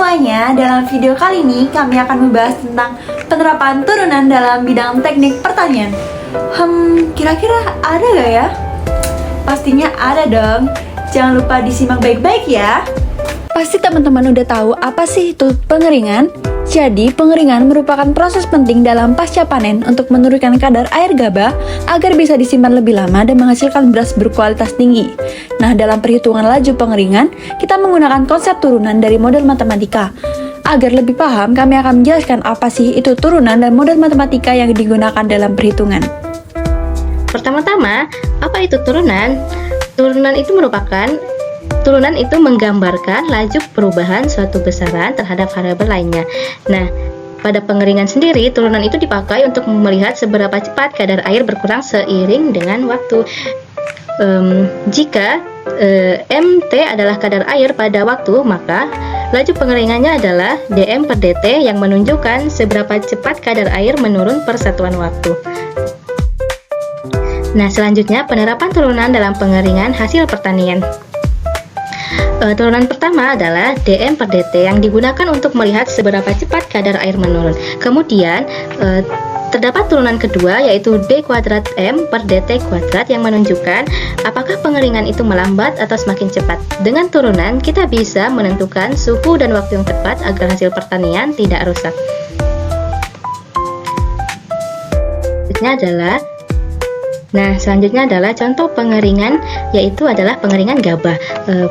semuanya, dalam video kali ini kami akan membahas tentang penerapan turunan dalam bidang teknik pertanian. Kira-kira ada gak ya? Pastinya ada dong. Jangan lupa disimak baik-baik ya. Pasti teman-teman udah tahu apa sih itu pengeringan? Jadi, pengeringan merupakan proses penting dalam pasca panen untuk menurunkan kadar air gabah agar bisa disimpan lebih lama dan menghasilkan beras berkualitas tinggi. Nah, dalam perhitungan laju pengeringan, kita menggunakan konsep turunan dari model matematika. Agar lebih paham, kami akan menjelaskan apa sih itu turunan dan model matematika yang digunakan dalam perhitungan. Pertama-tama, apa itu turunan? Turunan itu menggambarkan laju perubahan suatu besaran terhadap variabel lainnya. Nah, pada pengeringan sendiri, turunan itu dipakai untuk melihat seberapa cepat kadar air berkurang seiring dengan waktu. Jika MT adalah kadar air pada waktu, maka laju pengeringannya adalah dm per dt yang menunjukkan seberapa cepat kadar air menurun per satuan waktu. Nah, selanjutnya penerapan turunan dalam pengeringan hasil pertanian. Turunan pertama adalah dm per dt yang digunakan untuk melihat seberapa cepat kadar air menurun. Kemudian terdapat turunan kedua yaitu d kuadrat m per dt kuadrat yang menunjukkan apakah pengeringan itu melambat atau semakin cepat. Dengan turunan kita bisa menentukan suhu dan waktu yang tepat agar hasil pertanian tidak rusak. Selanjutnya adalah contoh pengeringan, yaitu adalah pengeringan gabah.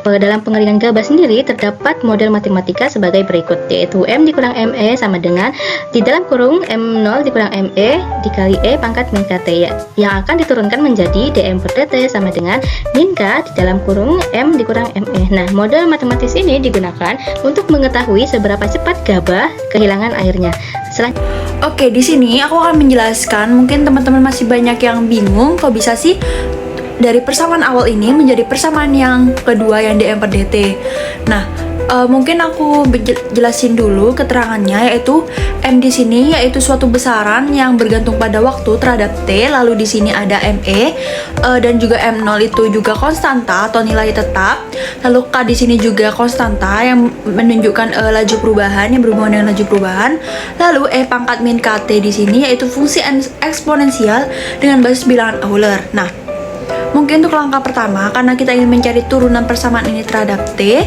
Dalam pengeringan gabah sendiri terdapat model matematika sebagai berikut, yaitu M dikurang ME sama dengan di dalam kurung M0 dikurang ME dikali E pangkat min KT, yang akan diturunkan menjadi dm per dt sama dengan min K di dalam kurung M dikurang ME. Nah, model matematis ini digunakan untuk mengetahui seberapa cepat gabah kehilangan airnya. Oke, di sini aku akan menjelaskan. Mungkin teman-teman masih banyak yang bingung, kok bisa sih dari persamaan awal ini menjadi persamaan yang kedua yang dm per dt. Nah, mungkin aku jelasin dulu keterangannya, yaitu M di sini yaitu suatu besaran yang bergantung pada waktu terhadap T, lalu di sini ada ME dan juga M0 itu juga konstanta atau nilai tetap. Lalu K di sini juga konstanta yang menunjukkan laju perubahan yang berhubungan dengan laju perubahan. Lalu E pangkat min KT di sini yaitu fungsi eksponensial dengan basis bilangan Euler. Nah, mungkin untuk langkah pertama, karena kita ingin mencari turunan persamaan ini terhadap T,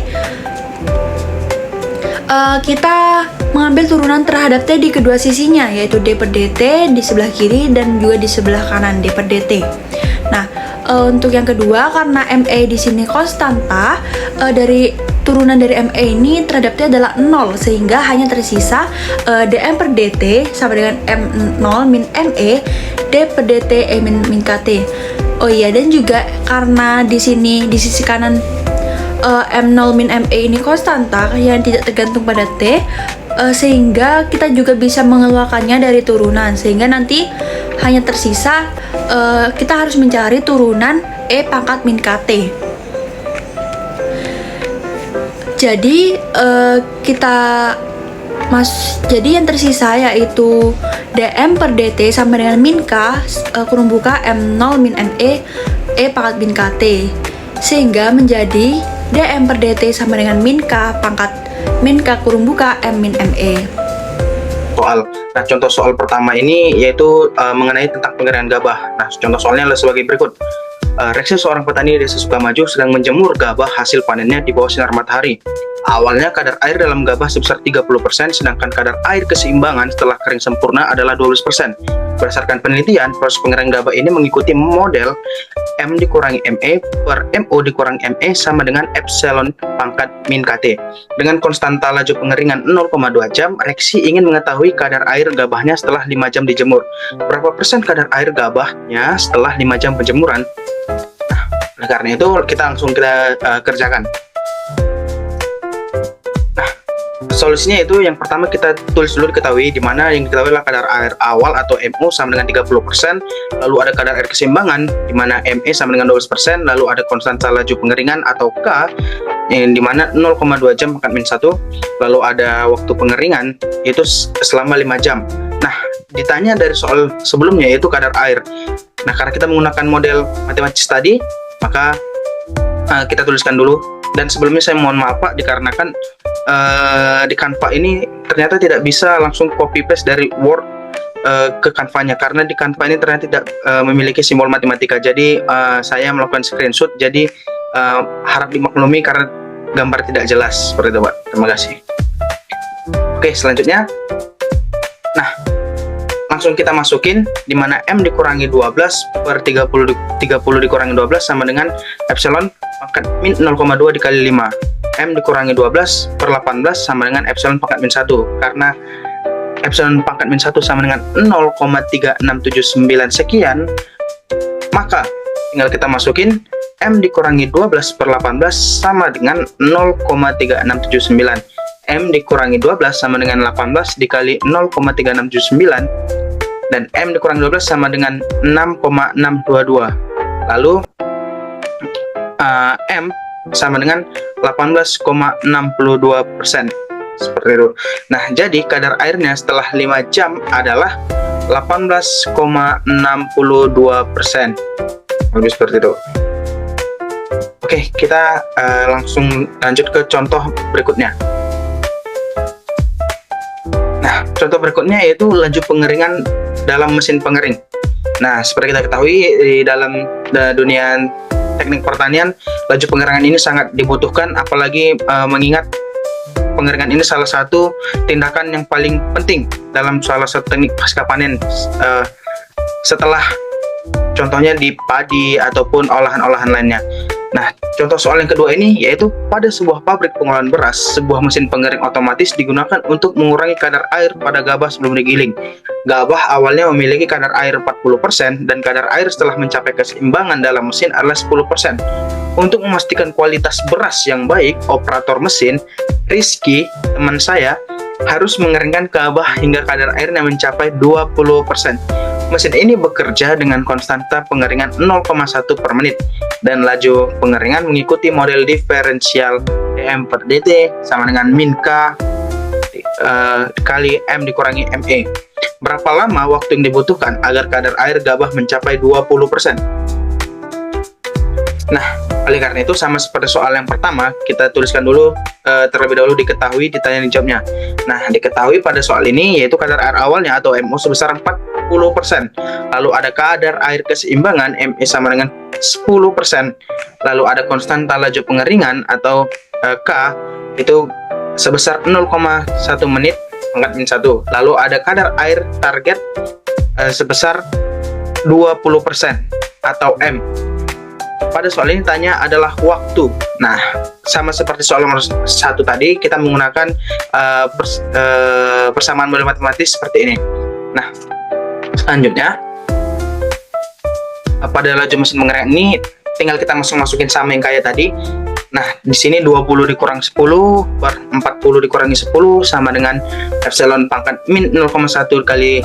kita mengambil turunan terhadap T di kedua sisinya, yaitu d per dt di sebelah kiri dan juga di sebelah kanan d per dt. Nah, untuk yang kedua, karena ME di sini konstanta, dari turunan dari ME ini terhadap T adalah 0, sehingga hanya tersisa dm per dt sama dengan M0 min ME d per dt E min KT. Oh iya, dan juga karena di sini di sisi kanan M0 min ME ini konstanta yang tidak tergantung pada T, sehingga kita juga bisa mengeluarkannya dari turunan, sehingga nanti hanya tersisa kita harus mencari turunan E pangkat min KT. Jadi jadi yang tersisa yaitu dm per dt sama dengan min K kurung buka M0 min ME E pangkat min KT, sehingga menjadi dm per dt sama dengan min K pangkat min K kurung buka M min ME. Contoh soal pertama ini yaitu mengenai tentang pengeringan gabah. Nah, contoh soalnya adalah sebagai berikut. Reksi seorang petani di desa Sukamaju sedang menjemur gabah hasil panennya di bawah sinar matahari. Awalnya kadar air dalam gabah sebesar 30%, sedangkan kadar air keseimbangan setelah kering sempurna adalah 12%. Berdasarkan penelitian, proses pengeringan gabah ini mengikuti model M dikurangi ME per MO dikurangi ME sama dengan epsilon pangkat min KT. Dengan konstanta laju pengeringan 0,2 jam, Reksi ingin mengetahui kadar air gabahnya setelah 5 jam dijemur. Berapa persen kadar air gabahnya setelah 5 jam penjemuran? Nah, karena itu kita kerjakan. Solusinya itu yang pertama kita tulis dulu diketahui, di mana yang diketahui adalah kadar air awal atau MO sama dengan 30%, lalu ada kadar air keseimbangan di mana ME sama dengan 12%, lalu ada konstanta laju pengeringan atau K yang di mana 0,2 jam pangkat min 1, lalu ada waktu pengeringan yaitu selama 5 jam. Nah, ditanya dari soal sebelumnya yaitu kadar air. Nah, karena kita menggunakan model matematis tadi, maka kita tuliskan dulu. Dan sebelumnya saya mohon maaf Pak, dikarenakan di Canva ini ternyata tidak bisa langsung copy paste dari Word ke Canva-nya, karena di Canva ini ternyata tidak memiliki simbol matematika. Jadi saya melakukan screenshot, jadi harap dimaklumi karena gambar tidak jelas seperti itu, Pak. Terima kasih. Oke, selanjutnya, nah langsung kita masukin di mana M dikurangi 12 per 30 dikurangi 12 sama dengan epsilon pangkat min 0,2 dikali 5. M dikurangi 12 per 18 sama dengan epsilon pangkat min 1. Karena epsilon pangkat min 1 sama dengan 0,3679 sekian, maka tinggal kita masukin M dikurangi 12 per 18 sama dengan 0,3679. M dikurangi 12 sama dengan 18 dikali 0,3679, dan M dikurangi 12 sama dengan 6,622. Lalu M sama dengan 18,62%. Seperti itu. Nah, jadi kadar airnya setelah 5 jam adalah 18,62%. Lebih seperti itu. Oke, kita langsung lanjut ke contoh berikutnya. Nah, contoh berikutnya yaitu laju pengeringan dalam mesin pengering. Nah, seperti kita ketahui di dalam dunia teknik pertanian, laju pengeringan ini sangat dibutuhkan, apalagi mengingat pengeringan ini salah satu tindakan yang paling penting dalam salah satu teknik pasca panen, setelah contohnya di padi ataupun olahan-olahan lainnya. Nah, contoh soal yang kedua ini yaitu pada sebuah pabrik pengolahan beras, sebuah mesin pengering otomatis digunakan untuk mengurangi kadar air pada gabah sebelum digiling. Gabah awalnya memiliki kadar air 40% dan kadar air setelah mencapai keseimbangan dalam mesin adalah 10%. Untuk memastikan kualitas beras yang baik, operator mesin, Rizky, teman saya, harus mengeringkan gabah hingga kadar airnya mencapai 20%. Mesin ini bekerja dengan konstanta pengeringan 0,1 per menit dan laju pengeringan mengikuti model diferensial dm per dt sama dengan min K kali M dikurangi ME. Berapa lama waktu yang dibutuhkan agar kadar air gabah mencapai 20%? Nah, oleh karena itu sama seperti soal yang pertama, kita tuliskan dulu terlebih dahulu diketahui, ditanya dijawabnya. Nah, diketahui pada soal ini yaitu kadar air awalnya atau MO sebesar 40%. Lalu ada kadar air keseimbangan ME sama dengan 10%. Lalu ada konstanta laju pengeringan atau K itu sebesar 0,1 menit pangkat min 1. Lalu ada kadar air target sebesar 20% atau M. Pada soal ini tanya adalah waktu. Nah, sama seperti soal nomor 1 tadi, kita menggunakan persamaan model matematis seperti ini. Nah, selanjutnya pada laju mesin pengering ini tinggal kita masukin sama yang kayak tadi. Nah, di sini 20 dikurang 10 per 40 dikurangi 10 sama dengan epsilon pangkat min 0,1 kali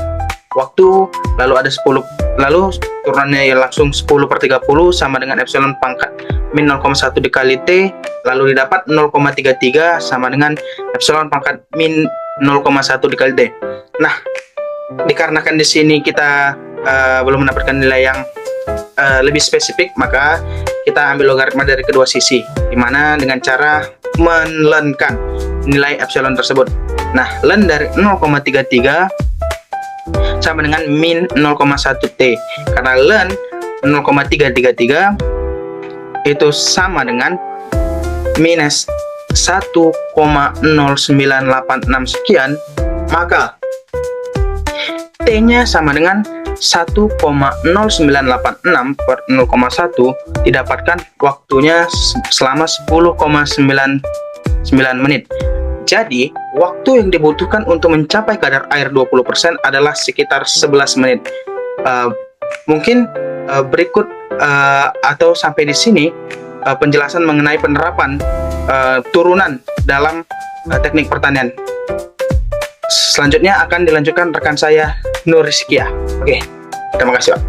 waktu, lalu ada 10, lalu turunannya ya langsung 10 per 30 sama dengan epsilon pangkat min 0,1 dikali T, lalu didapat 0,33 sama dengan epsilon pangkat min 0,1 dikali T. Nah, dikarenakan di sini kita belum mendapatkan nilai yang lebih spesifik, maka kita ambil logaritma dari kedua sisi, dimana dengan cara melenkan nilai epsilon tersebut. Nah, len dari 0,33 sama dengan min 0,1 T, karena len 0,333 itu sama dengan minus 1,0986 sekian, maka T nya sama dengan 1,0986 per 0,1 didapatkan waktunya selama 10,99 menit. Jadi, waktu yang dibutuhkan untuk mencapai kadar air 20% adalah sekitar 11 menit. Mungkin berikut atau sampai di sini penjelasan mengenai penerapan turunan dalam teknik pertanian. Selanjutnya akan dilanjutkan rekan saya Nur Rizkia. Oke, terima kasih, Pak.